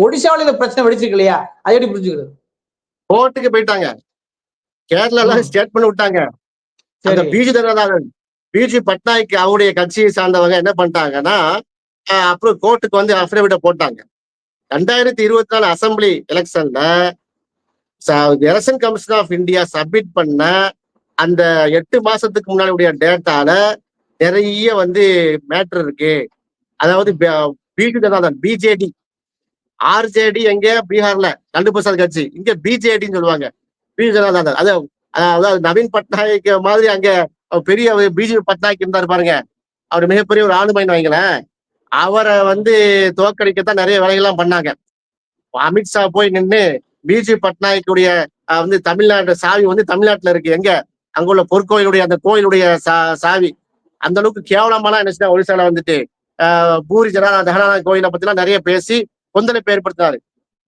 ஒடிசாவில இந்த பிரச்சனை வெடிச்சிருக்கு இல்லையா, அதை எப்படி புரிஞ்சுக்கிறது? கோர்ட்டுக்கு போயிட்டாங்க. கேரளால ஸ்டேட் பண்ணி விட்டாங்க. அந்த பிஜு ஜனதாதள் பிஜு பட்நாயக் அவருடைய கட்சியை சார்ந்தவங்க என்ன பண்ணிட்டாங்கன்னா, அப்புறம் கோர்ட்டுக்கு வந்து அஃபிடவிட்ட போட்டாங்க. 2024 அசம்பிளி எலெக்ஷன்ல election commission of India submit பண்ண அந்த 8 மாசத்துக்கு முன்னாடி டேட்டால நிறைய வந்து மேட்டர் இருக்கு. அதாவது பிஜு ஜனதாதள் பிஜேடி, ஆர்ஜேடி எங்க பீகார்ல லல்லு பிரசாத் கட்சி, இங்க பிஜேடின்னு சொல்லுவாங்க. பிஜு ஜனதாதள் அதாவது நவீன் பட்நாயக் மாதிரி அங்க பெரிய பிஜு பட்நாயக் இருந்தாரு பாருங்க, அவர் மிகப்பெரிய ஒரு ஆளுமைன்னு வைங்களேன். அவரை வந்து தோற்கடிக்கத்தான் நிறைய வேலைகள்லாம் பண்ணாங்க. அமித்ஷா போய் நின்று பிஜு பட்நாயக்குடைய வந்து தமிழ்நாடு சாவி வந்து தமிழ்நாட்டுல இருக்கு, எங்க அங்குள்ள பொற்கோயிலுடைய அந்த கோயிலுடைய சாவி அந்த அளவுக்கு கேவலமாலாம் என்ன ஒடிசால வந்துட்டு பூரி ஜெகநாத கோயிலை பத்தி எல்லாம் நிறைய பேசி கொந்தளிப்பை ஏற்படுத்தினாரு.